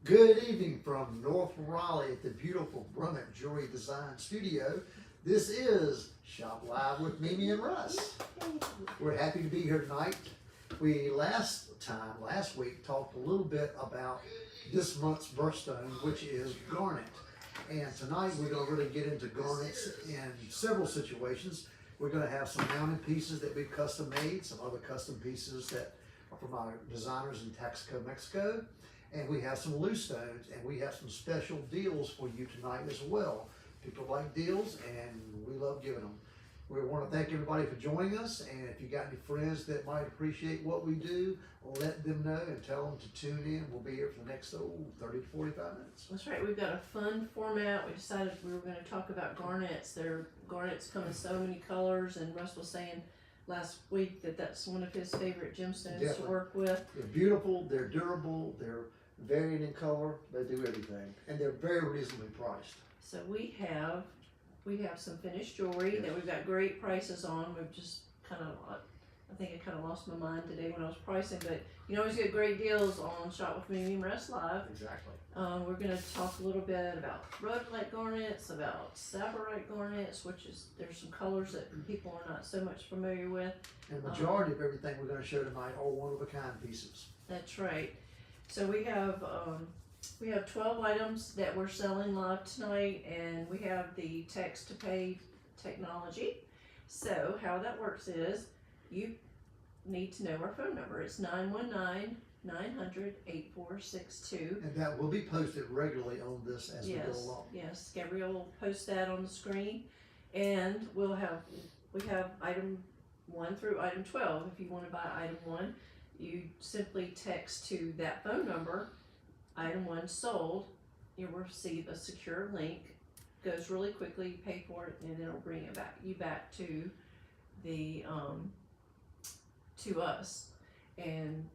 Good evening from North Raleigh at the beautiful Brummett Jewelry Design Studio. This is Shop Live with Mimi and Russ. We're happy to be here tonight. We last week, talked a little bit about this month's birthstone, which is garnet. And tonight we're going to really get into garnets in several situations. We're going to have some mounted pieces that we've custom made, some other custom pieces that are from our designers in Taxco, Mexico. And we have some loose stones, and we have some special deals for you tonight as well. People like deals, and we love giving them. We want to thank everybody for joining us, and if you got any friends that might appreciate what we do, let them know and tell them to tune in. We'll be here for the next 30 to 45 minutes. That's right. We've got a fun format. We decided we were going to talk about garnets. Garnets come in so many colors, and Russ was saying last week that that's one of his favorite gemstones to work with. They're beautiful, they're durable, they're varied in color, they do everything, and they're very reasonably priced. So we have some finished jewelry that we've got great prices on. We've just I think I kind of lost my mind today when I was pricing, but you always get great deals on Shop with Mimi and Russ Live. Exactly. We're going to talk a little bit about rhodolite garnets, about sabarite garnets, there's some colors that people are not so much familiar with. And the majority of everything we're going to show tonight are one-of-a-kind pieces. That's right. So we have 12 items that we're selling live tonight, and we have the text to pay technology. So how that works is you need to know our phone number. It's 919-900-8462. And that will be posted regularly on this as we go along. Yes, Gabrielle will post that on the screen, and we have item 1 through item 12. If you want to buy item 1, you simply text to that phone number, item 1 sold. You'll receive a secure link. Goes really quickly. You pay for it, and it'll bring you back to the to us. And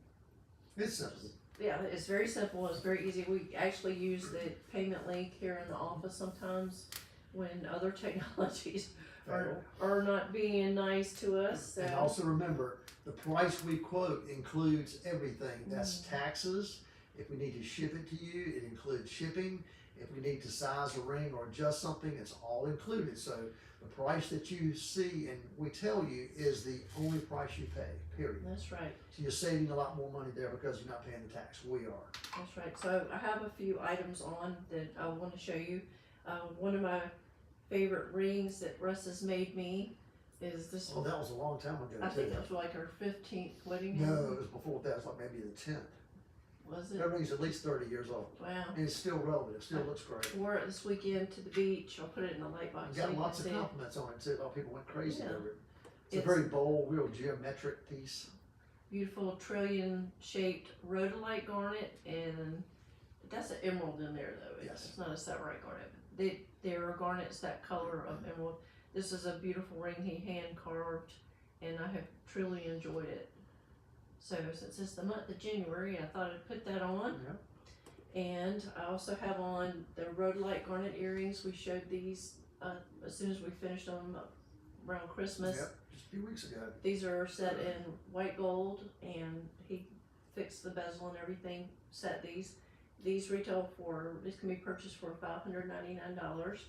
It's simple. yeah, it's very simple. It's very easy. We actually use the payment link here in the office sometimes when other technologies are not being nice to us. So. And also remember, the price we quote includes everything. That's taxes. If we need to ship it to you, it includes shipping. If we need to size a ring or adjust something, it's all included. So the price that you see and we tell you is the only price you pay, period. That's right. So you're saving a lot more money there because you're not paying the tax. We are. That's right. So I have a few items on that I want to show you. One of my favorite rings that Russ has made me is this. Oh, that was a long time ago. I think that was like her 15th wedding No, anniversary. it was before that. It was like maybe the 10th. Was it? That ring's at least 30 years old. Wow. And it's still relevant. It still looks great. Wore it this weekend to the beach. I'll put it in the light box. You got lots of compliments on it too. A lot of people went crazy over it. It's a very bold, real geometric piece. Beautiful trillion shaped rhodolite garnet, and that's an emerald in there though. Yes. It's not a sabarite garnet. There are garnets that color of emerald. This is a beautiful ring he hand carved, and I have truly enjoyed it. So since it's the month of January, I thought I'd put that on. Yeah. And I also have on the rhodolite garnet earrings. We showed these as soon as we finished them around Christmas. Yep, just a few weeks ago. These are set in white gold, and he fixed the bezel and everything, set these. These can be purchased for $599.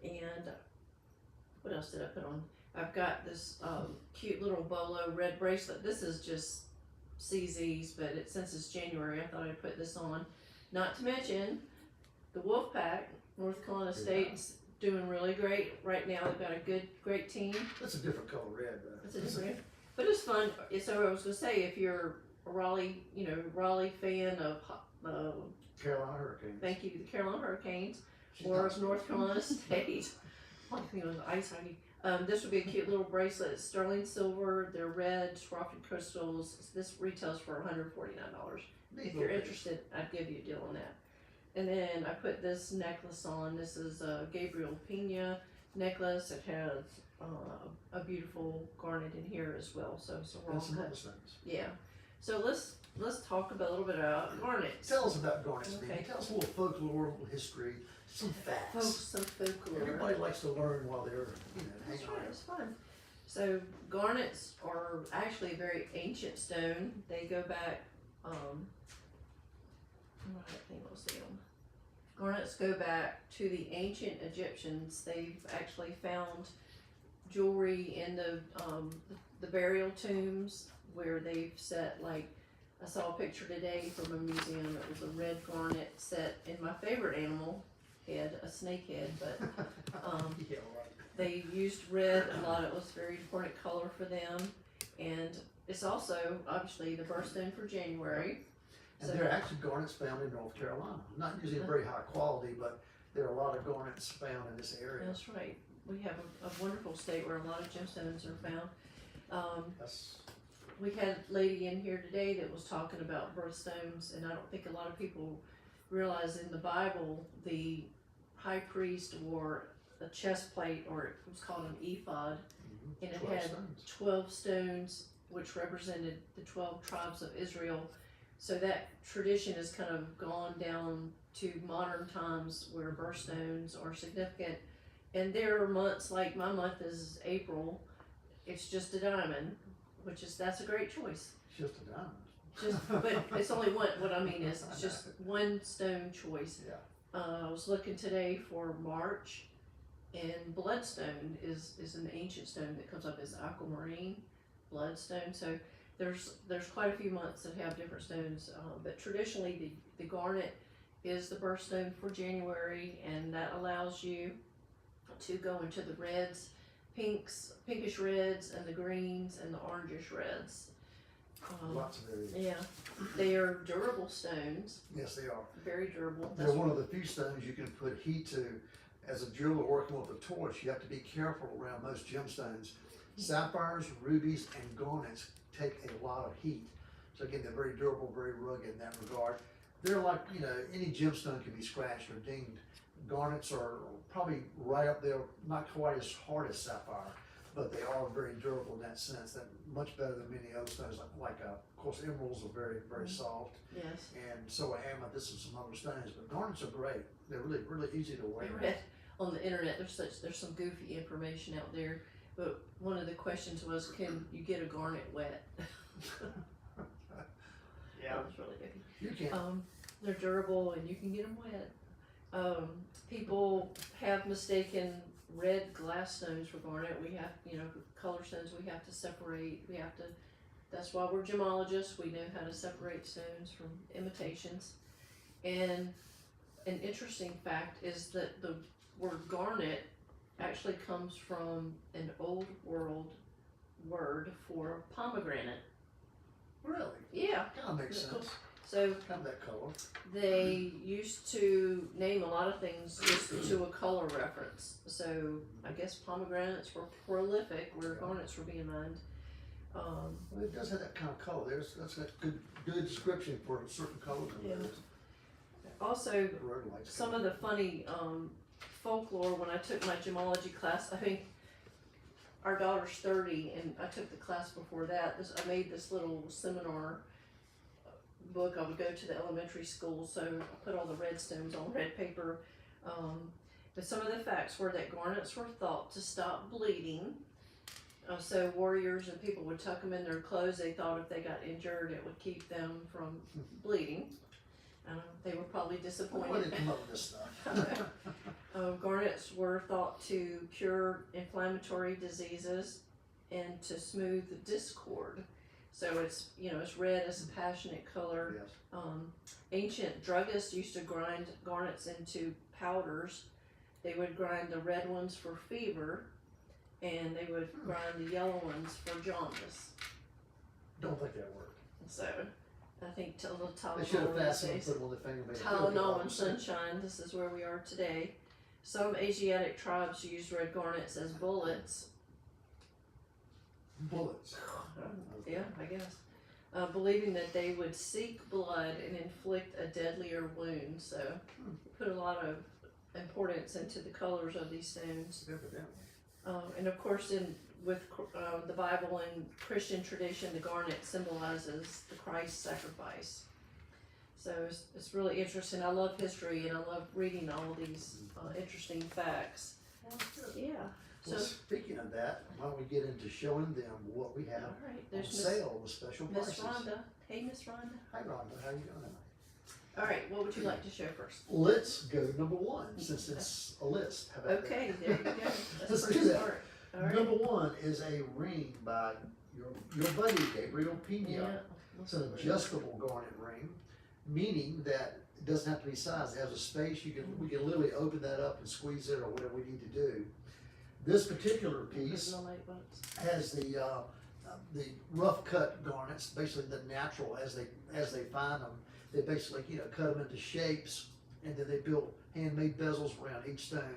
And what else did I put on? I've got this cute little bolo red bracelet. This is just CZ's, but since it's January, I thought I'd put this on. Not to mention, the Wolfpack, North Carolina State's doing really great right now. They've got a great team. That's a different color red, though. It's a different, but it's fun. So I was gonna say, if you're a Raleigh fan of Carolina Hurricanes. thank you, the Carolina Hurricanes, She's or not- of North Carolina State. I think it was ice hockey. This would be a cute little bracelet. It's sterling silver. They're red, Swarovski crystals. This retails for $149. If you're interested, I'd give you a deal on that. And then I put this necklace on. This is a Gabriel Pena necklace. It has a beautiful garnet in here as well. So we're all And some good. other things. Yeah. So let's talk a little bit about garnets. Tell us about garnets, Okay. Mimi. Tell us a little folklore, a little history, some facts. Some folklore. Everybody likes to learn while they're, That's hanging right, around. it's fun. So garnets are actually a very ancient stone. They go back I think we'll see them. Garnets go back to the ancient Egyptians. They've actually found jewelry in the burial tombs where they've set, like, I saw a picture today from a museum. It was a red garnet set in my favorite animal head, a snake head, but Yeah, right. they used red a lot. It was a very important color for them, and it's also obviously the birthstone for January. And there are actually garnets found in North Carolina. Not usually very high quality, but there are a lot of garnets found in this area. That's right. We have a wonderful state where a lot of gemstones are found. We had a lady in here today that was talking about birthstones, and I don't think a lot of people realize in the Bible the high priest wore a chest plate, or it was called an ephod, and it 12 had stones. 12 stones, which represented the 12 tribes of Israel. So that tradition has kind of gone down to modern times where birthstones are significant. And there are months, like my month is April, it's just a diamond, that's a great choice. It's just a diamond. But it's only one, what I mean is, it's just one stone choice. Yeah. I was looking today for March, and bloodstone is an ancient stone that comes up as aquamarine bloodstone. So there's quite a few months that have different stones, but traditionally the garnet is the birthstone for January, and that allows you to go into the reds, pinkish reds, and the greens, and the orangish reds. Lots of areas. Yeah, they are durable stones, Yes, they are. very durable. They're one of the few stones you can put heat to. As a jeweler working with a torch, you have to be careful around most gemstones. Sapphires, rubies, and garnets take a lot of heat. So again, they're very durable, very rugged in that regard. They're like, any gemstone can be scratched or dinged. Garnets are probably right up there, not quite as hard as sapphire, but they are very durable in that sense. That much better than many other stones. Of course, emeralds are very, very soft, Yes. and so are amethyst and some other stones. But garnets are great. They're really, really easy to wear. I read on the internet there's some goofy information out there, but one of the questions was, can you get a garnet wet? Yeah, That was really goofy. you can. They're durable and you can get them wet. People have mistaken red glass stones for garnet. We have, color stones we have to separate. That's why we're gemologists. We know how to separate stones from imitations. And an interesting fact is that the word garnet actually comes from an old world word for pomegranate. Really? Yeah. Kind of makes sense. So Kind of that color. they used to name a lot of things just to a color reference. So I guess pomegranates were prolific where garnets were being mined. Well, it does have that kind of color. That's a good description for a certain color. Yeah. Also, The road lights. some of the funny folklore when I took my gemology class, I think our daughter's 30 and I took the class before that. I made this little seminar book. I would go to the elementary school, so I put all the red stones on red paper. But some of the facts were that garnets were thought to stop bleeding. So warriors and people would tuck them in their clothes. They thought if they got injured, it would keep them from bleeding. They were probably Why disappointed. did they come up with this stuff? Garnets were thought to cure inflammatory diseases and to smooth discord. So it's red, it's a passionate color. Yes. Ancient druggists used to grind garnets into powders. They would grind the red ones for fever, and they would grind the yellow ones for jaundice. Don't think that worked. So I think They should have Tylenol these fastened and days. put them on their finger. Made it feel good. Tylenol and sunshine, this is where we are today. Some Asiatic tribes used red garnets as bullets. Bullets. Yeah, I guess. Believing that they would seek blood and inflict a deadlier wound. So put a lot of importance into the colors of these stones. Evidently. And of course, with the Bible and Christian tradition, the garnet symbolizes the Christ sacrifice. So it's really interesting. I love history and I love reading all these interesting facts. Yeah. Well, So, speaking of that, why don't we get into showing them what we have all right, on there's sale with special Miss prices. Rhonda. Hey, Miss Rhonda. Hi Rhonda, how you doing tonight? All right, what would you like to show first? Let's go to number one, since it's a list. How about that? Okay, there you go. Let's That's do the that. start. All right. Number one is a ring by your buddy, Gabriel Pena. Yeah. It's an adjustable garnet ring, meaning that it doesn't have to be sized. It has a space. We can literally open that up and squeeze it or whatever we need to do. This particular piece has the rough cut garnets, basically the natural as they find them. They basically cut them into shapes, and then they build handmade bezels around each stone.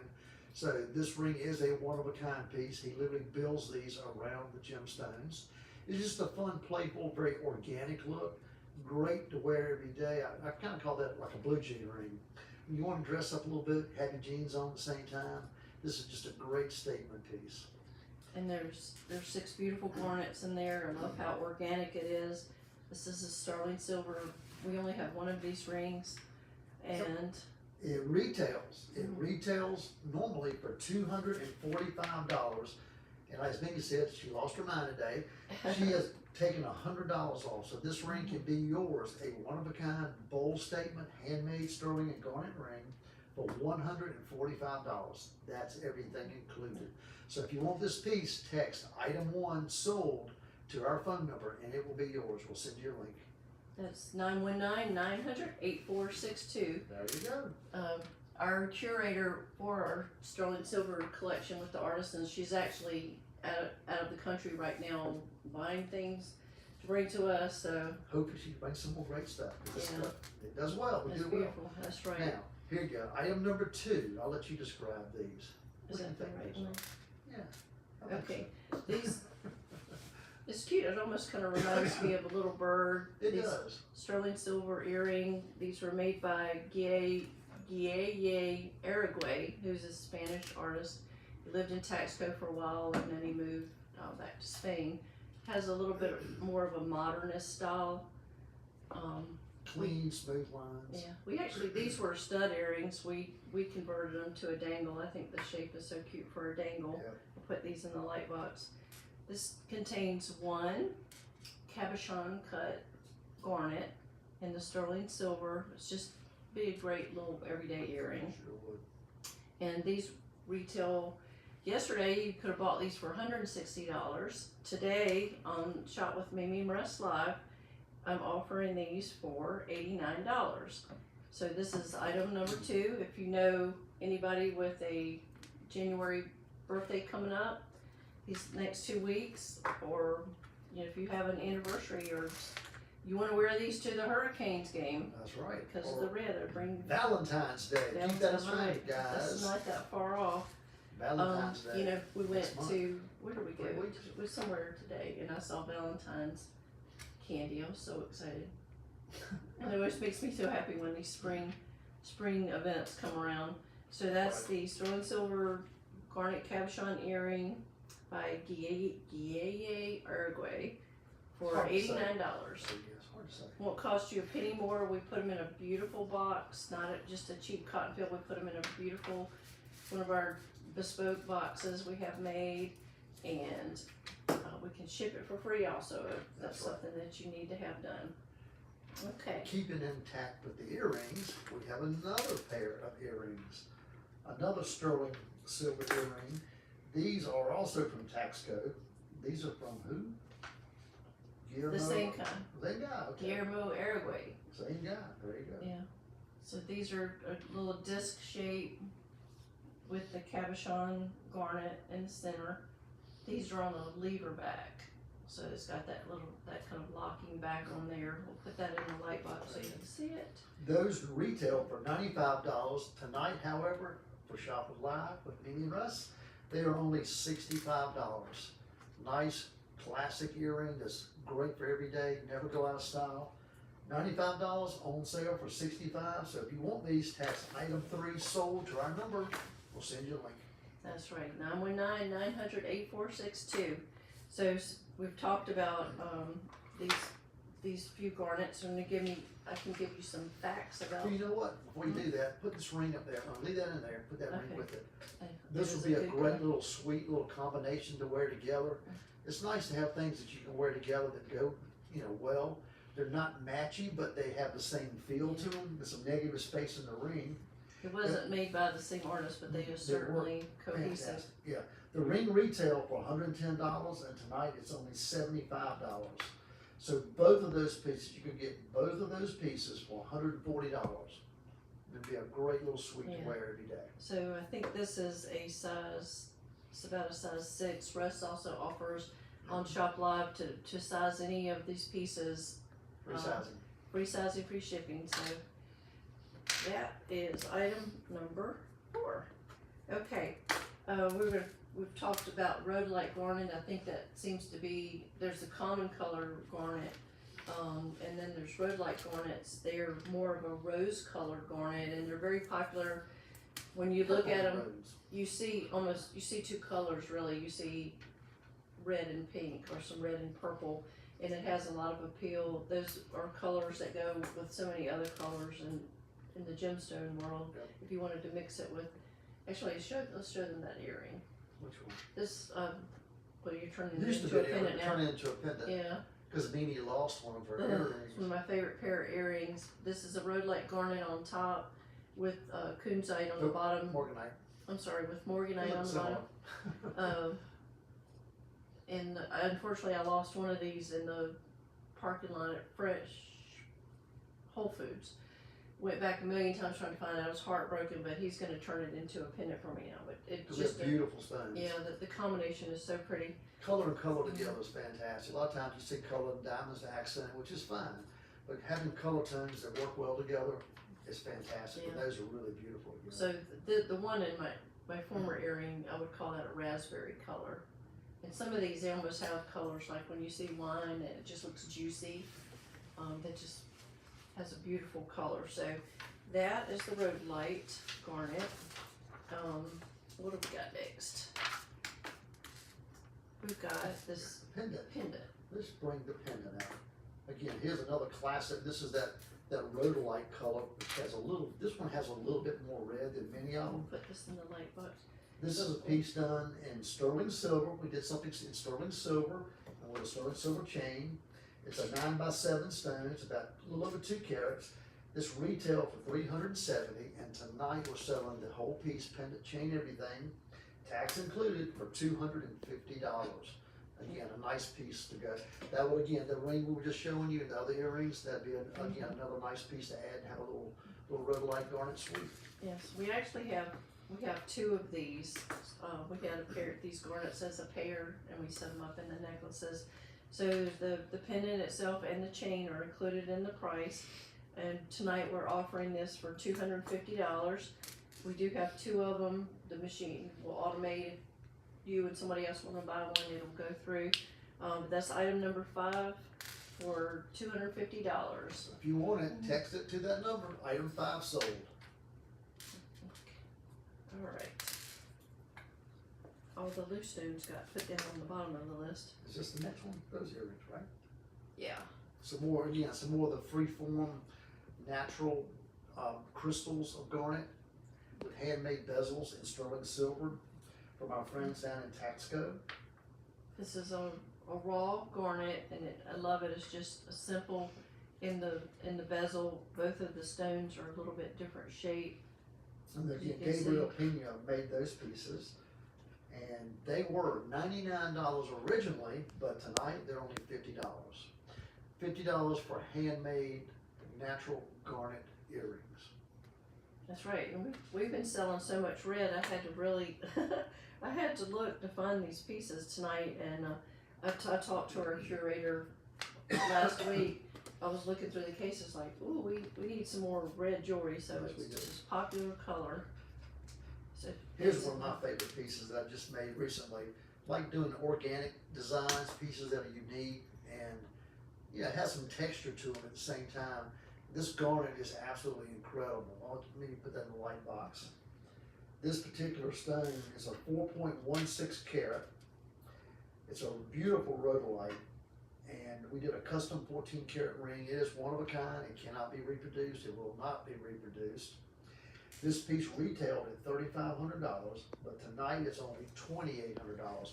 So this ring is a one-of-a-kind piece. He literally builds these around the gemstones. It's just a fun, playful, very organic look. Great to wear every day. I kind of call that like a blue jean ring. When you want to dress up a little bit, have your jeans on at the same time, this is just a great statement piece. And there's 6 beautiful garnets in there. I love how organic it is. This is a sterling silver. We only have one of these rings, and it retails normally for $245. And as Mimi said, she lost her mind today. She has taken $100 off. So this ring can be yours, a one-of-a-kind bold statement, handmade sterling and garnet ring for $145. That's everything included. So if you want this piece, text item 1 sold to our phone number and it will be yours. We'll send you a link. that's 919-900-8462. There you go. Our curator for our sterling silver collection with the artisans, she's actually out of the country right now buying things to bring to us. So Hopefully she brings some more great stuff. This Yeah. stuff, it does well. We that's do well. beautiful. That's right. Now, here you go. Item number 2. I'll let you describe these. Is that the right one? Yeah. I think Okay. These, it's cute. It almost kind of reminds me of a little bird. so. It These does. sterling silver earring. These were made by Guille Aragüe, who's a Spanish artist. He lived in Taxco for a while and then he moved back to Spain. Has a little bit more of a modernist style. Clean, smooth lines. Yeah, these were stud earrings. We converted them to a dangle. I think the shape is so cute for a dangle. Yep. We'll put these in the light box. This contains 1 cabochon cut garnet in the sterling silver. It's just be a great little everyday earring. Sure would. And these retail, yesterday you could have bought these for $160. Today on Shop with Mimi and Russ Live, I'm offering these for $89. So this is item number 2. If you know anybody with a January birthday coming up, these next 2 weeks, or if you have an anniversary or you want to wear these to the Hurricanes game That's right. because of Or the red, they're bringing Valentine's Day. Keep that in mind, This is guys. not that far off. Valentine's Day. We went Next month. to, where did we go? 3 weeks. We was somewhere today and I saw Valentine's candy. I was so excited. And it always makes me so happy when these spring events come around. So that's the sterling silver garnet cabochon earring by Guille Aragüe for Hard to say. $89. So, yes, hard to say. Won't cost you a penny more. We put them in a beautiful box, not just a cheap cotton field. We put them in a beautiful, one of our bespoke boxes we have made, and we can ship it for free also if that's That's right. something that you need to have done. Okay. Keeping intact with the earrings, we have another pair of earrings. Another sterling silver earring. These are also from Taxco. These are from who? Guillermo. The same kind. Same guy, okay. Guillermo Aragüe. Same guy, there you go. Yeah. So these are a little disc shape with the cabochon garnet in the center. These are on a lever back. So it's got that kind of locking back on there. We'll put that in the light box so you can see it. Those retail for $95. Tonight, however, for Shop with Live with Mimi and Russ, they are only $65. Nice classic earring that's great for every day, never go out of style. $95 on sale for $65. So if you want these, text item 3 sold to our number. We'll send you a link. That's right, 919-900-8462. So we've talked about these few garnets, and I can give you some facts about. Well, you know what? Before you do that, put this ring up there. I'll leave that in there. Put that ring Okay. with it. It This is would be a good great color. little sweet little combination to wear together. It's nice to have things that you can wear together that go, well. they're not matchy, but they have the same feel to them. There's some negative space in the ring. It wasn't made by the same artist, but they are They work certainly cohesive. Fantastic. Yeah, the ring retail for $110, and tonight it's only $75. So both of those pieces, you could get both of those pieces for $140. It'd be a great little suite to Yeah. wear every day. So I think this is a size, it's about a size 6. Russ also offers on Shop Live to size any of these pieces, Free sizing. free sizing, free shipping. So that is item number 4. Okay, we've talked about rhodolite garnet. I think that seems to be, there's a common color garnet, and then there's rhodolite garnets. They're more of a rose colored garnet, and they're very popular. When you look at them, Rose. you see two colors really. You see red and pink, or some red and purple, and it has a lot of appeal. Those are colors that go with so many other colors in the gemstone world. Yep. If you wanted to mix it with, actually, let's show them that earring. Which one? This, well, you're turning It it used to into a be pendant now. turn it into a pendant. Yeah, Because Mimi lost one of her it's earrings. one of my favorite pair of earrings. This is a rhodolite garnet on top with kunzite on the bottom. Morganite. I'm sorry, with morganite on the Similar. bottom. And unfortunately, I lost one of these in the parking lot at Fresh Whole Foods. Went back a million times trying to find it. I was heartbroken, but he's going to turn it into a pendant for me now. But it's Because just they're beautiful stones. yeah, the combination is so pretty. Color and color together is fantastic. A lot of times you see color and diamonds accent, which is fine. But having color tones that work well together is fantastic. And Yeah. those are really beautiful. You know? So the one in my former earring, I would call that a raspberry color. And some of these, they almost have colors like when you see wine and it just looks juicy. That just has a beautiful color. So that is the rhodolite garnet. What have we got next? We've got this pendant. pendant. Let's bring the pendant out. Again, here's another classic. This is that rhodolite color, which has a little, this one has a little bit more red than many of I'll them. put this in the light box. This is a piece done in sterling silver. We did something in sterling silver and with a sterling silver chain. It's a 9x7 stone. It's about a little over 2 carats. This retail for $370, and tonight we're selling the whole piece, pendant, chain, everything, tax included, for $250. Again, a nice piece to go. That would, again, the ring we were just showing you, the other earrings, that'd be again another nice piece to add and have a little rhodolite garnet suite. Yes, we actually have 2 of these. We got a pair of these garnets as a pair, and we set them up in the necklaces. So the pendant itself and the chain are included in the price. And tonight we're offering this for $250. We do have 2 of them. The machine will automate if you and somebody else want to buy one, it'll go through. But that's item number 5 for $250. If you want it, text it to that number, item 5 sold. All right. All the loose stones got put down on the bottom of the list. Is this the next one? Those earrings, right? Yeah. Some more of the free-form, natural crystals of garnet with handmade bezels in sterling silver from our friends down in Taxco. This is a raw garnet, and I love it. It's just a simple in the bezel. Both of the stones are a little bit different shape. And You again, can Gabriel Pena made those pieces, and they were $99 originally, but tonight they're only $50. $50 for handmade natural garnet earrings. That's right. And we've been selling so much red. I had to really, I had to look to find these pieces tonight, and I talked to our curator last week. I was looking through the cases like, ooh, we need some more red jewelry, so Yes, we do. it's a popular color. So Here's one of my favorite pieces that I've just made recently. Like doing organic designs, pieces that are unique, and yeah, it has some texture to them at the same time. This garnet is absolutely incredible. Let me put that in the light box. This particular stone is a 4.16 carat. It's a beautiful rhodolite, and we did a custom 14 carat ring. It is one of a kind. It cannot be reproduced. It will not be reproduced. This piece retailed at $3,500, but tonight it's only $2,800.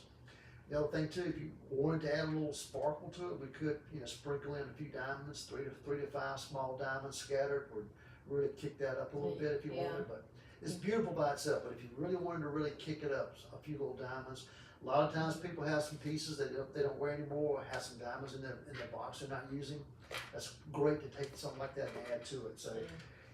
The other thing too, if you wanted to add a little sparkle to it, we could, sprinkle in a few diamonds, three to five small diamonds scattered would really kick that up a little bit if you Yeah. wanted, but it's beautiful by itself, but if you really wanted to really kick it up, a few little diamonds. A lot of times people have some pieces that they don't wear anymore, or have some diamonds in their box they're not using. That's great to take something like that and add to it, so.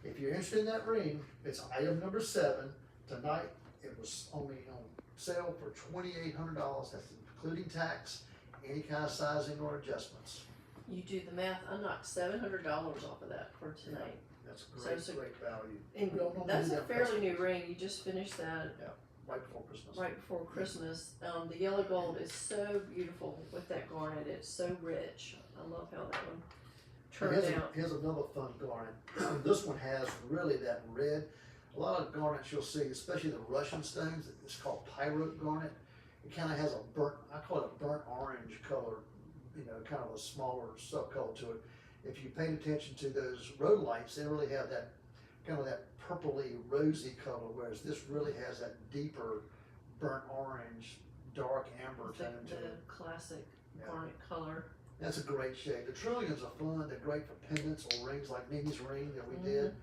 If you're interested in that ring, it's item number 7. Tonight, it was only on sale for $2,800. That's including tax, any kind of sizing or adjustments. You do the math, I knocked $700 off of that for tonight. That's So great, it's a- great value. And We don't normally that's do a that for fairly new customers. ring, you just finished that Right before Christmas. right before Christmas. The yellow gold is so beautiful with that garnet, it's so rich. I love how that one turned out. Here's another fun garnet. This one has really that red. A lot of garnets you'll see, especially the Russian stones, it's called pyrote garnet. It kind of has I call it a burnt orange color, kind of a smaller subcolor to it. If you paid attention to those rhodolites, they really have that kind of that purpley rosy color, whereas this really has that deeper burnt orange, dark amber tone to The it. classic Yeah. garnet color. That's a great shade. The trillions are fun. They're great for pendants or rings like Mimi's ring that we did.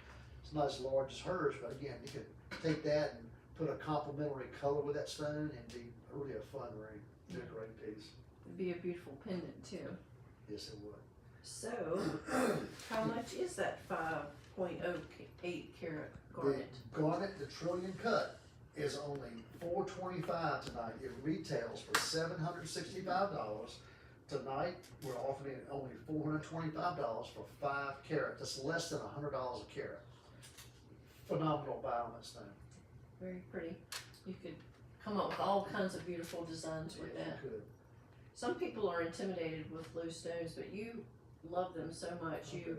It's not as large as hers, but again, you could take that and put a complementary color with that stone and be really a fun ring. It's a great piece. It'd be a beautiful pendant too. Yes, it would. So, how much is that 5.08 carat garnet? The garnet, the trillion cut, is only $425 tonight. It retails for $765. Tonight, we're offering it only $425 for 5 carat. That's less than $100 a carat. Phenomenal buy on that stone. Very pretty. You could come up with all kinds of beautiful designs with Yes, that. you could. Some people are intimidated with loose stones, but you love them so much. Okay.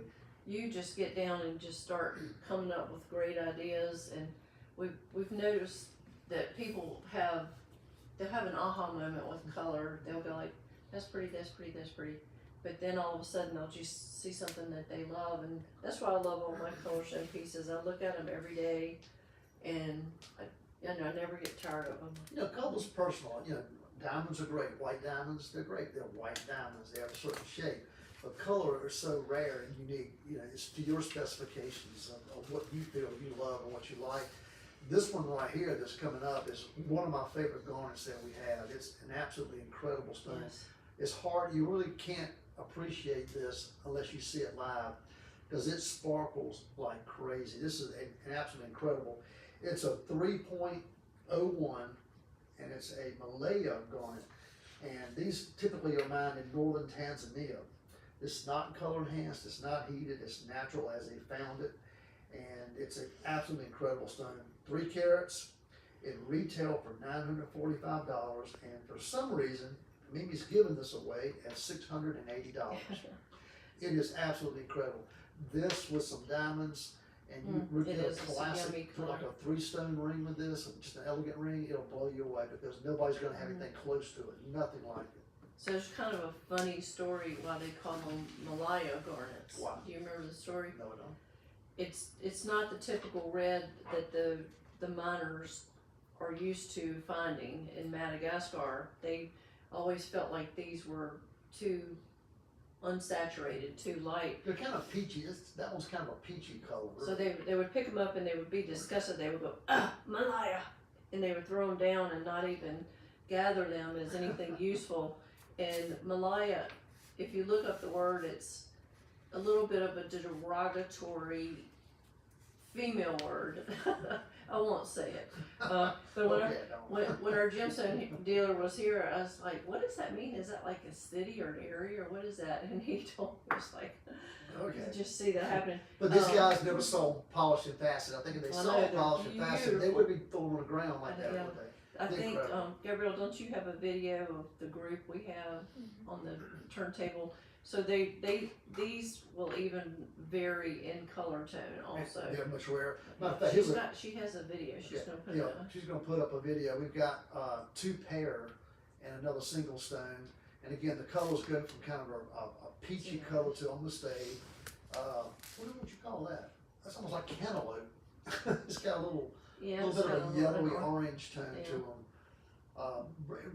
You just get down and just start coming up with great ideas, and we've noticed that people they'll have an aha moment with color. They'll go like, that's pretty, that's pretty, that's pretty. But then all of a sudden they'll just see something that they love, and that's why I love all my color stone pieces. I look at them every day, and I never get tired of them. Color's personal. Diamonds are great. White diamonds, they're great. They're white diamonds. They have a certain shape. But color is so rare and unique. It's to your specifications of what you feel you love and what you like. This one right here that's coming up is one of my favorite garnets that we have. It's an absolutely incredible stone. Yes. It's hard. You really can't appreciate this unless you see it live because it sparkles like crazy. This is an absolutely incredible. It's a 3.01 and it's a Malaya garnet. And these typically are mined in northern Tanzania. It's not color enhanced, it's not heated, it's natural as they found it. And it's an absolutely incredible stone. 3 carats, it retailed for $945, and for some reason, Mimi's giving this away at $680. It is absolutely incredible. This with some diamonds, and you it get a is. It's a classic, yummy put like color. a 3-stone ring with this, just an elegant ring, it'll blow you away because nobody's gonna have anything close to it, nothing like it. So there's kind of a funny story why they call them Malaya garnets. Wow. Do you remember the story? No, I don't. It's not the typical red that the miners are used to finding in Madagascar. They always felt like these were too unsaturated, too light. They're kind of peachy, that one's kind of a peachy color. So they would pick them up and they would be disgusted. They would go, Malaya! And they would throw them down and not even gather them as anything useful. And Malaya, if you look up the word, it's a little bit of a derogatory female word. I won't say it. But Okay, don't. when our gemstone dealer was here, I was like, what does that mean? Is that like a city or an area or what is that? And he told me, it's like, Okay. just see that happening. But these guys never saw polished and faceted. I think if they I saw know, they're polished and faceted, they beautiful. would be thrown on the ground like that, Yeah. would they? I think, Incredible. Gabrielle, don't you have a video of the group we have on the turntable? So these will even vary in color tone also. They're much rarer. Matter of fact, here's a, She has a video, she's gonna put yeah, it up. she's gonna put up a video. We've got 2 pair and another single stone. And again, the colors go from kind of a peachy Yeah. color to on the stave. What would you call that? That's almost like cantaloupe. It's got a little Yeah, bit it's of got a little yellowy bit more. orange tone Yeah. to them.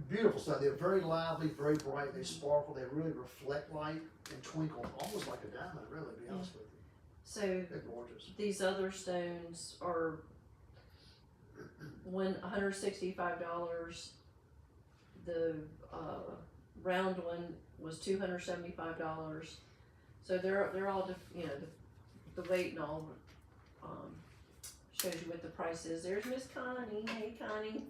Beautiful stone. They're very lively, very bright. They sparkle. They really reflect light and twinkle, almost like a diamond. Really, to be honest with you, So they're gorgeous. these other stones are $165. The round one was $275. So they're all the weight and all shows you what the price is. There's Miss Connie. Hey Connie.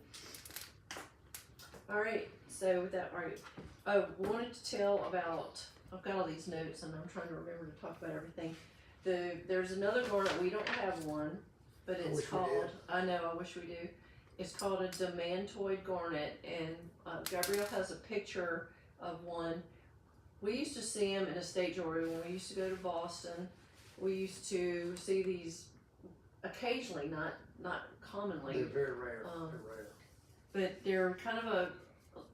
All right. So with that, all right. I wanted to tell about. I've got all these notes and I'm trying to remember to talk about everything. There's another garnet. We don't have one, but it's called. I know. I wish we do. It's called a demantoid garnet, and Gabrielle has a picture of one. We used to see them in estate jewelry when we used to go to Boston. We used to see these occasionally, not commonly. They're very rare. They're rare. But they're kind of a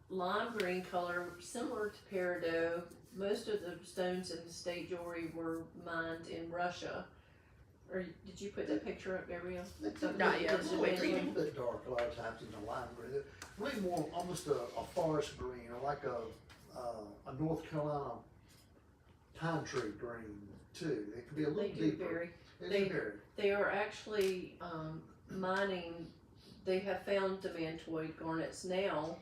lime green color, similar to peridot. Most of the stones in estate jewelry were mined in Russia. Or did you put that picture up, Gabrielle? Not yet. It's a little bit dark a lot of times in the lime green. They're really more almost a forest green, or like a North Carolina pine tree green too. They can be a little deeper. They are actually mining. They have found demantoid garnets now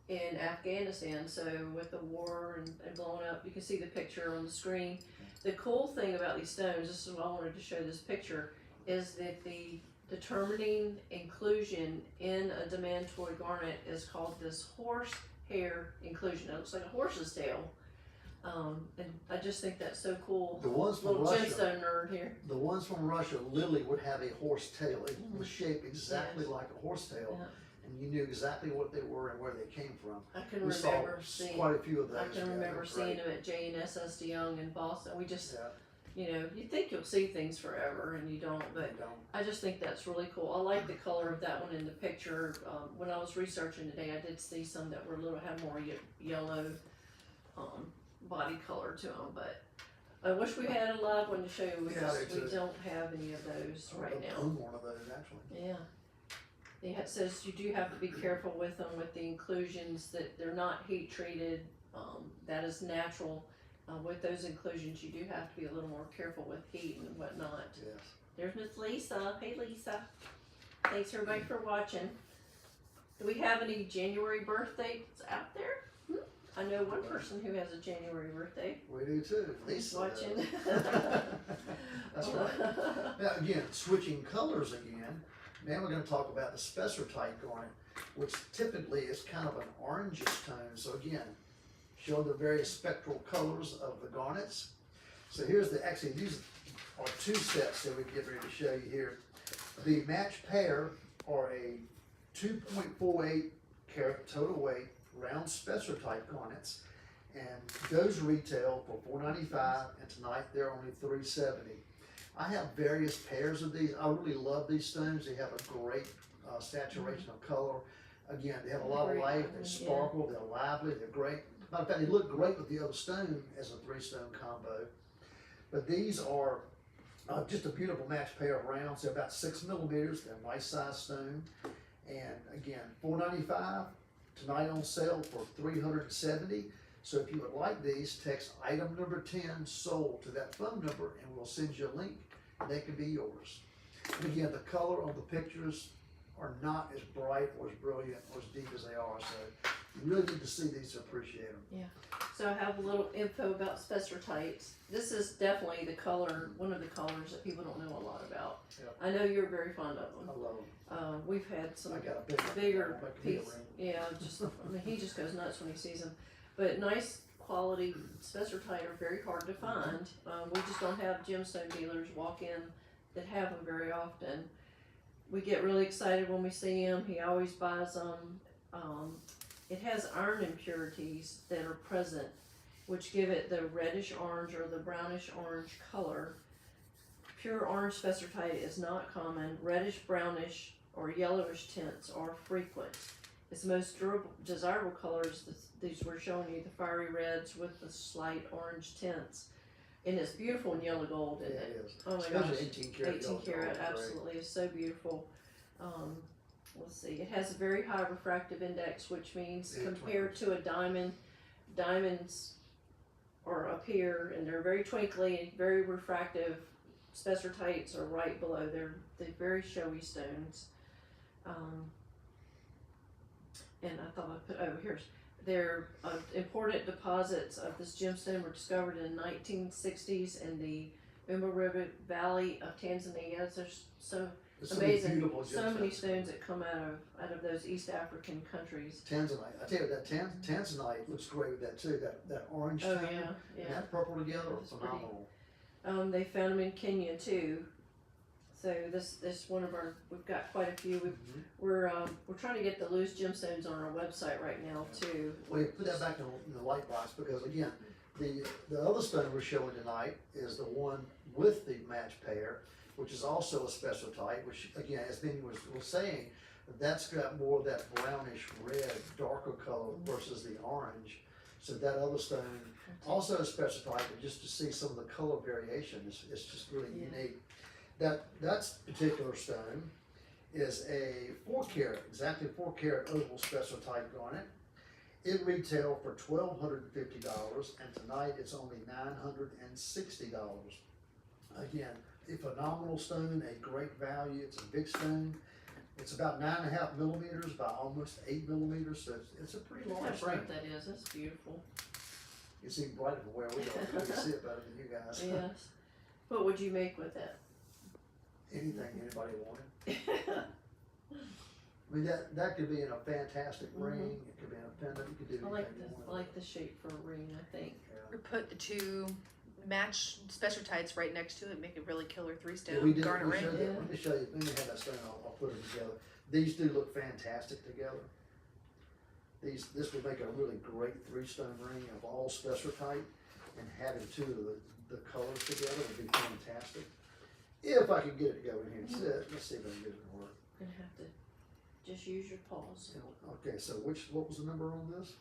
in Afghanistan. So with the war and blowing up, you can see the picture on the screen. The cool thing about these stones, this is why I wanted to show this picture, is that the determining inclusion in a demantoid garnet is called this horsehair inclusion. It looks like a horse's tail. And I just think that's so cool. The ones from Little Russia, gemstone nerd here. the ones from Russia, literally would have a horse tail. It was shaped exactly like a horse tail, and you knew exactly what they were and where they came from. I can We remember saw seeing. quite a few of those. I can remember seeing them at J&SS De Young in Boston. We just, Yeah, you think you'll see things forever and you don't, but they don't. I just think that's really cool. I like the color of that one in the picture. When I was researching today, I did see some that were had more yellow body color to them, but I wish we had a live one to show you. We don't have any of those right now. I own one of those actually. Yeah. It says you do have to be careful with them with the inclusions, that they're not heat treated. That is natural. With those inclusions, you do have to be a little more careful with heat and whatnot. Yes. There's Miss Lisa. Hey Lisa. Thanks everybody for watching. Do we have any January birthdays out there? I know one person who has a January birthday. We do too. Lisa watching. That's right. Now again, switching colors again. Now we're going to talk about the spessartite garnet, which typically is kind of an orangish tone. So again, show the various spectral colors of the garnets. So here's actually these are two sets that we get ready to show you here. The match pair are a 2.48 carat total weight round spessartite garnets, and those retail for $4.95, and tonight they're only $3.70. I have various pairs of these. I really love these stones. They have a great saturation of color. Again, they have a lot of life. They sparkle. They're lively. They're great. Matter of fact, they look great with the other stone as a 3-stone combo. But these are just a beautiful match pair of rounds. They're about 6 millimeters. They're a nice size stone. And again, $4.95. Tonight on sale for $370. So if you would like these, text item number 10 sold to that phone number, and we'll send you a link, and they can be yours. And again, the color on the pictures are not as bright or as brilliant or as deep as they are. So you really need to see these to appreciate them. Yeah. So I have a little info about spessartites. This is definitely the color, one of the colors that people don't know a lot about. Yep. I know you're very fond of them. I love them. We've had some I got a bigger like piece. Yeah, just I mean, he just goes nuts when he sees them. But nice quality spessartite are very hard to find. We just don't have gemstone dealers walk in that have them very often. We get really excited when we see him. He always buys them. It has iron impurities that are present, which give it the reddish orange or the brownish orange color. Pure orange spessartite is not common. Reddish, brownish, or yellowish tints are frequent. Its most durable, desirable colors, these we're showing you, the fiery reds with the slight orange tints. And it's beautiful in yellow gold, isn't it? It is. Oh my Especially gosh. 18 karat. 18 karat, absolutely, it's so beautiful. let's see, it has a very high refractive index, which means Yeah, compared to a diamond, diamonds are up here and they're very twinkly, very refractive. Spessartites are right below. They're very showy stones. And I thought I put, they're important deposits of this gemstone were discovered in the 1960s in the Umba River Valley of Tanzania. There's There's so many amazing, beautiful so many gemstones. stones that come out of those East African countries. Tanzanite. I tell you, that Tanzanite looks great with that too. That orange Oh tone yeah, and that purple together are It's pretty. phenomenal. They found them in Kenya too. So this one of our, we've got quite a few. Mhm. We're trying to get the loose gemstones on our website right now too. We put that back in the light box because again, the other stone we're showing tonight is the one with the match pair, which is also a spessartite, which again, as Benny was saying, that's got more of that brownish red, darker color versus the orange. So that other stone, also a spessartite, but just to see some of the color variation, it's just really unique. That particular stone is a 4 carat, exactly 4 carat oval spessartite garnet. It retailed for $1,250, and tonight it's only $960. Again, a phenomenal stone, a great value. It's a big stone. It's about 9.5 millimeters by almost 8 millimeters, so it's a pretty Look large how stone. bright that is. That's beautiful. It's even brighter from where we are. We can see it better than you guys. Yes. What would you make with it? Anything anybody wanted. I mean, that could be in a fantastic ring. It could be in a pendant. You could do I anything like you I want. like the shape for a ring. I think. Yeah. Or put the two match spessartites right next to it, make a really killer Yeah, three-stone we did. garnet We ring. showed that. Yeah. Let me show you. Let me have that stone. I'll put them together. These do look fantastic together. This would make a really great 3-stone ring of all spessartite, and having two of the colors together would be fantastic. If I could get it to go in here and sit, let's see if I can get it to work. You're gonna have to just use your paws. Okay, so what was the number on this?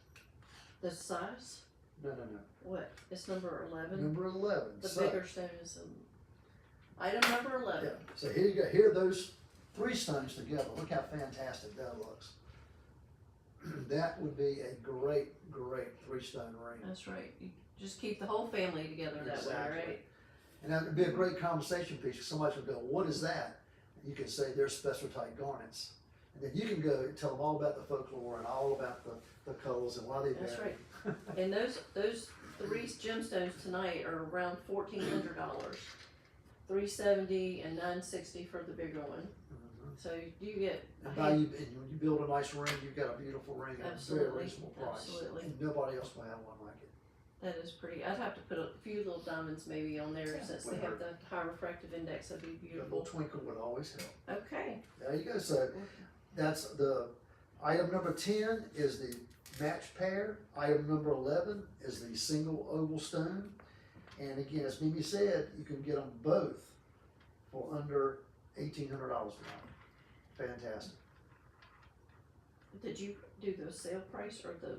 The size? No. What? It's number 11. Number 11. The So, bigger stone is item number 11. yeah. So here you go. Here are those 3 stones together. Look how fantastic that looks. That would be a great 3-stone ring. That's right. You just keep the whole family together that way, Exactly. right? And that would be a great conversation piece. Somebody would go, "What is that?" And you can say, "They're spessartite garnets." And then you can go and tell them all about the folklore and all about the colors and why they That's vary. And those 3 gemstones tonight are around $1,400. $370 and $960 for the bigger one. Mhm. So you get And when you build a nice ring, you've got a beautiful ring at a very Absolutely, reasonable price. absolutely. And nobody else will have one like it. that is pretty. I'd have to put a few little diamonds maybe on there Yeah, since they would have hurt. the high refractive index. That'd be A little beautiful. twinkle would always help. Okay. There you go. So that's the item number 10 is the match pair. Item number 11 is the single oval stone. And again, as Mimi said, you can get them both for under $1,800 tonight. Fantastic. Did you do the sale price or the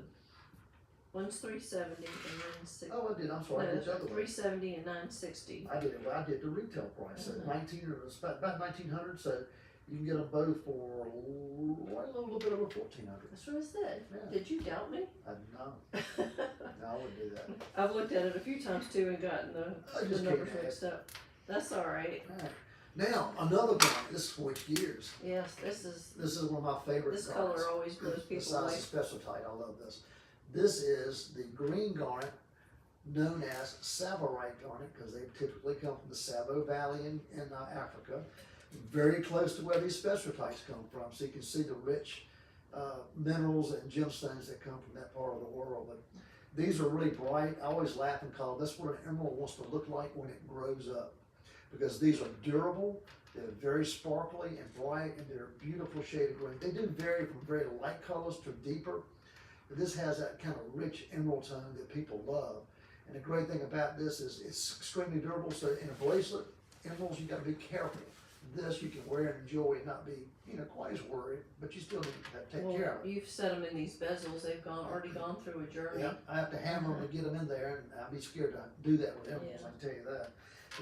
one's $370 and then $6? Oh, I did. I'm sorry. I did the other way. $370 and $960. I did the retail price. So Mhm. 19 or about 1,900. So you can get them both for a little bit over 1,400. That's what I said. Yeah. Did you doubt me? No, I wouldn't do that. I've looked at it a few times too and gotten I the just numbers can't add. mixed up. That's all right. All right. Now, another garnet. This switch gears. Yes, this is This is one of my favorite this garnets. color always blows people away. Besides the spessartite, I love this. This is the green garnet known as Savarite garnet because they typically come from the Savo Valley in Africa. Very close to where these spessartites come from, so you can see the rich minerals and gemstones that come from that part of the world. But these are really bright. I always laugh and call this what an emerald wants to look like when it grows up, because these are durable, they're very sparkly and bright, and they're a beautiful shade of green. They do vary from very light colors to deeper, but this has that kind of rich emerald tone that people love. And the great thing about this is it's extremely durable, so in a bracelet, emeralds, you gotta be careful. This you can wear and enjoy and not be, quite as worried, but you still need to take care of it. You've set them in these bezels. They've already gone through a journey. Yeah, I have to hammer them to get them in there, and I'd be scared to do that with emeralds, Yeah. I can tell you that.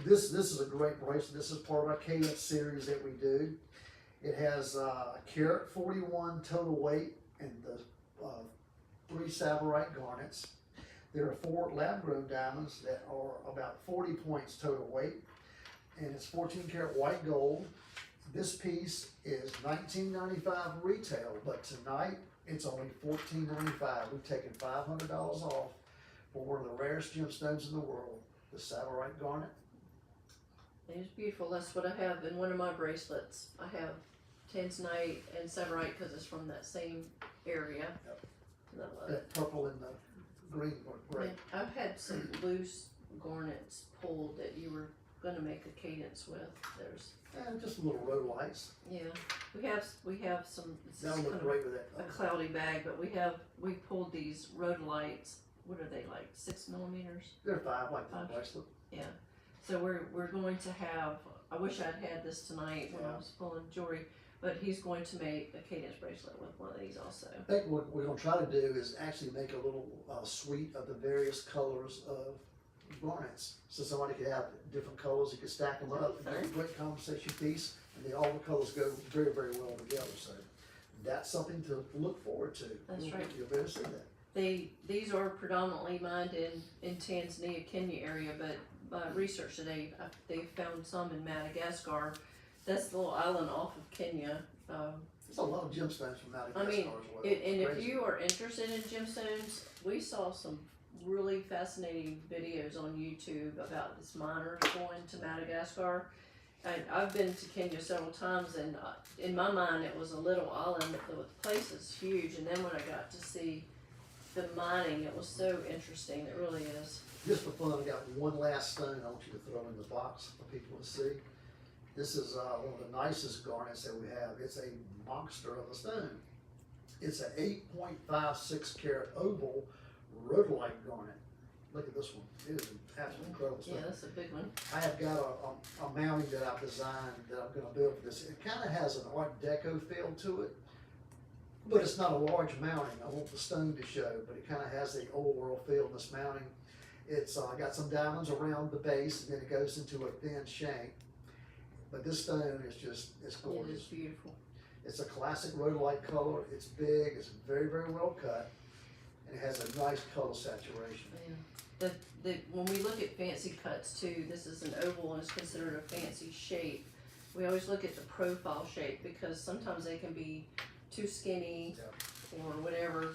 This is a great bracelet. This is part of our Cadence series that we do. It has a carat 41 total weight and the 3 Savorite garnets. There are 4 lab-grown diamonds that are about 40 points total weight, and it's 14 karat white gold. This piece is $19.95 retail, but tonight it's only $14.95. We've taken $500 off for one of the rarest gemstones in the world, the Savorite garnet. It's beautiful. That's what I have in one of my bracelets. I have tanzanite and savorite because it's from that same area. Yep. And I love it. That purple and the green were great. Yeah, I've had some loose garnets pulled that you were gonna make a cadence with. There's, And just little rhodolites. yeah, we have some. It's That'll kind look of great with a that. cloudy bag, but we pulled these rhodolites. What are they, like 6 millimeters? They're 5, like the 5. bracelet. Yeah. So we're going to have. I wish I'd had this tonight when I was pulling jewelry, but he's going to make a cadence bracelet with one of these also. I think what we're gonna try to do is actually make a little suite of the various colors of garnets. So somebody could have different colors, you could stack them up, and make a great conversation piece, and all the colors go very, very well together, so that's something to look forward to. That's right. You'll be able to see that. These are predominantly mined in Tanzania, Kenya area, but by research today, they found some in Madagascar. That's the little island off of Kenya. There's a lot of gemstones from Madagascar I mean, as well. and if Crazy. you are interested in gemstones, we saw some really fascinating videos on YouTube about this miners going to Madagascar. And I've been to Kenya several times, and in my mind, it was a little island, but the place is huge. And then when I got to see the mining, it was so interesting. It really is. Just for fun, I got one last stone I want you to throw in the box for people to see. This is one of the nicest garnets that we have. It's a monster of a stone. It's an 8.56 karat oval rhodolite garnet. Look at this one. It is an absolutely incredible stone. Yeah, that's a big one. I have got a mounting that I've designed that I'm going to build for this. It kind of has an Art Deco feel to it, but it's not a large mounting. I want the stone to show, but it kind of has the old world feel in this mounting. It's got some diamonds around the base, and then it goes into a thin shank. But this stone is just, it's It gorgeous. is beautiful. It's a classic rhodolite color. It's big. It's very, very well cut, and it has a nice color saturation. Yeah. When we look at fancy cuts too, this is an oval and it's considered a fancy shape. We always look at the profile shape because sometimes they can be too skinny or whatever,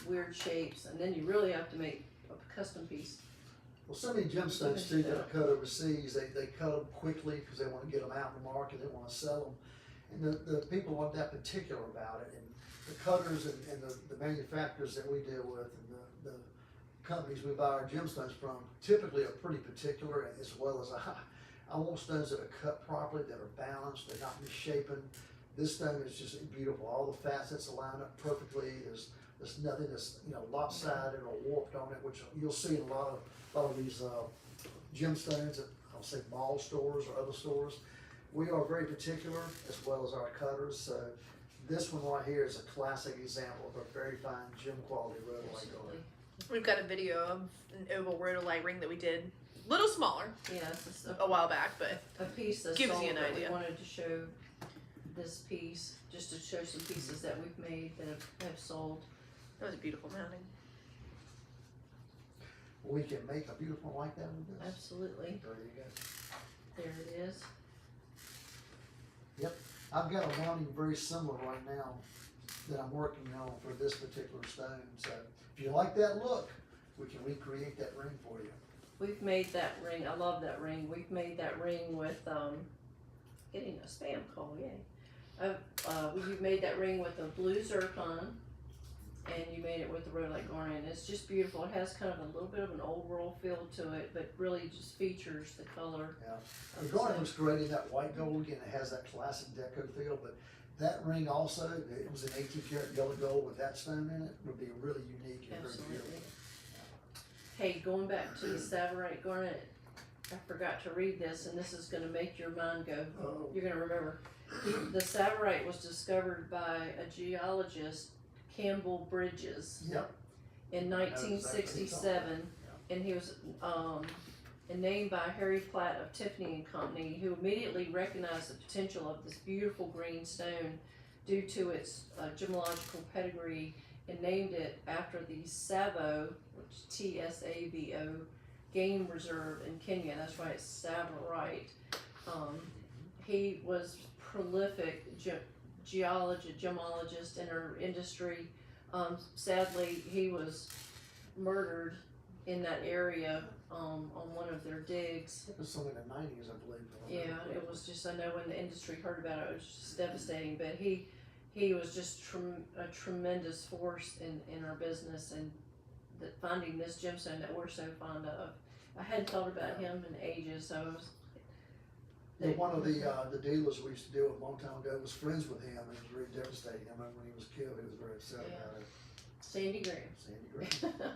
weird shapes, and then you really have to make a custom piece. Well, some of the gemstones too that are cut overseas, they cut them quickly because they want to get them out in the market, they want to sell them. And the people aren't that particular about it. And the cutters and the manufacturers that we deal with and the companies we buy our gemstones from typically are pretty particular, as well as I want stones that are cut properly, that are balanced, they're not misshapen. This stone is just beautiful. All the facets align up perfectly. There's nothing that's lopsided or warped on it, which you'll see in a lot of these gemstones at, I'll say, mall stores or other stores. We are very particular, as well as our cutters. So this one right here is a classic example of a very fine gem quality rhodolite garnet. We've got a video of an oval rhodolite ring that we did, a little smaller, Yeah, it's just a while back, but a piece that's Gives sold you an that idea. we wanted to show this piece, just to show some pieces that we've made that have sold. that was a beautiful mounting. We can make a beautiful one like that with this. Absolutely. There you go. There it is. I've got a mounting very similar right now that I'm working on for this particular stone. So if you like that look, we can recreate that ring for you. We've made that ring. I love that ring. We've made that ring with getting a spam call. Yay! You've made that ring with a blue zircon, and you made it with the rhodolite garnet. It's just beautiful. It has kind of a little bit of an old world feel to it, but really just features the color. Yeah. The garnet looks great in that white gold. Again, it has that classic deco feel, but that ring also, it was an 18 karat yellow gold with that stone in it, would be really unique and very Absolutely. beautiful. Hey, going back to the Savorite garnet, I forgot to read this, and this is going to make your mind go. Oh. You're going to remember. The Savorite was discovered by a geologist, Campbell Bridges, Yep. in I know exactly what you're talking 1967, and he was and named by Harry Platt of Tiffany and Company, who immediately recognized the potential of this beautiful green stone due to its gemological pedigree, and named it after the Tsavo, which Tsavo, game reserve in Kenya. That's why it's Savorite. He was prolific gemologist in our industry. Sadly, he was murdered in that area on one of their digs. It was something in the 90s, I believe. Yeah, it was just, I know when the industry heard about it, it was just devastating, but he was just a tremendous force in our business, and finding this gemstone that we're so fond of. I hadn't thought about him in ages, so I was. Yeah, one of the dealers we used to deal with a long time ago was friends with him, and it was really devastating. I remember when he was killed, he was very upset about it. Sandy Graham. Sandy Graham.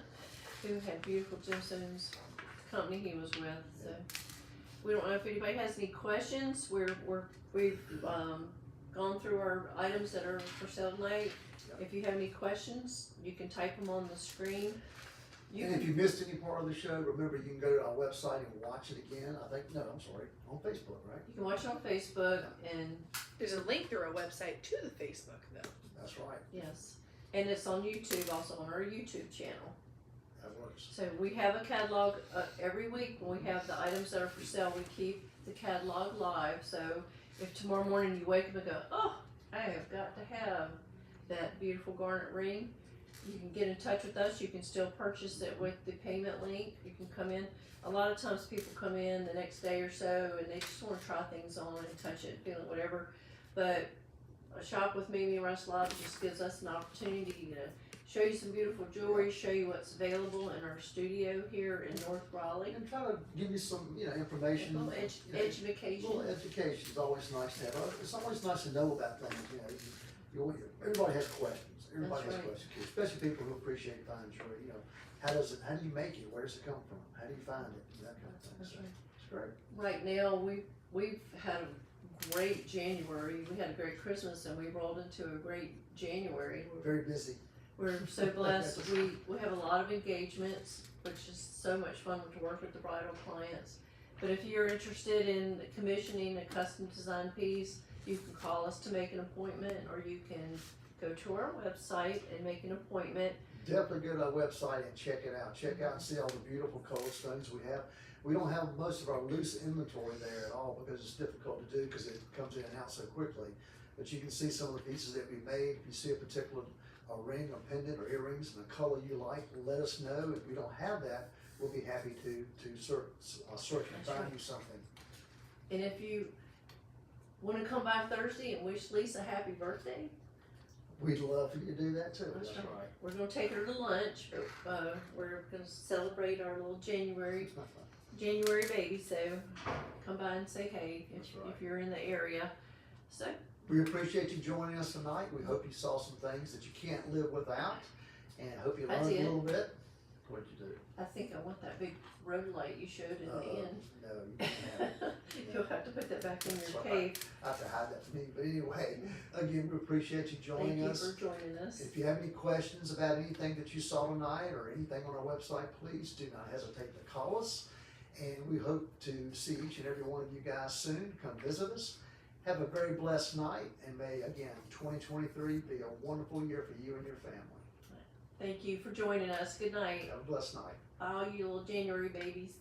Who had beautiful gemstones company he was with. So we don't know if anybody has any questions. We've gone through our items that are for sale tonight. If you have any questions, you can type them on the screen. And if you missed any part of the show, remember you can go to our website and watch it again. On Facebook, right? You can watch it on Facebook, and There's a link through our website to the Facebook though. That's right. yes, and it's on YouTube, also on our YouTube channel. That works. So we have a catalog every week. When we have the items that are for sale, we keep the catalog live. So if tomorrow morning you wake up and go, oh, I have got to have that beautiful garnet ring, you can get in touch with us. You can still purchase it with the payment link. You can come in. A lot of times people come in the next day or so and they just want to try things on and touch it, feel it, whatever. But a shop with Mimi and Russ Live just gives us an opportunity to show you some beautiful jewelry, show you what's available in our studio here in North Raleigh. And try to give you some, information. A little education. A little education is always nice to have. It's always nice to know about things. Everybody has questions. Everybody has That's right. questions, especially people who appreciate fine jewelry. How do you make it? Where does it come from? How do you find it? That kind of thing. That's So, right. it's great. Right now, we've had a great January. We had a great Christmas, and we rolled into a great January. Very busy. We're so blessed. We have a lot of engagements, which is so much fun to work with the bridal clients. But if you're interested in commissioning a custom design piece, you can call us to make an appointment, or you can go to our website and make an appointment. Definitely go to our website and check it out. Check out and see all the beautiful cold stones we have. We don't have most of our loose inventory there at all because it's difficult to do because it comes in and out so quickly. But you can see some of the pieces that we made. If you see a particular ring or pendant or earrings in a color you like, let us know. If we don't have that, we'll be happy to search and find you something. And if you want to come by Thursday and wish Lisa happy birthday, We'd love for you to do that too. That's That's right. right. we're going to take her to lunch. We're going to celebrate our little January It's not fun. baby, so come by and say hey That's right. if you're in the area. So We appreciate you joining us tonight. We hope you saw some things that you can't live without, and hope you I learned a did. little bit. What'd you do? I think I want that big road light you showed in the end. No, you can't have it. You'll have to put that back in your That's cave. I have to hide that from me. But anyway, again, we appreciate you Thank joining you us. for joining us. If you have any questions about anything that you saw tonight or anything on our website, please do not hesitate to call us. And we hope to see each and every one of you guys soon. Come visit us. Have a very blessed night, and may, again, 2023 be a wonderful year for you and your family. Thank you for joining us. Good night. Have a blessed night. All you little January babies.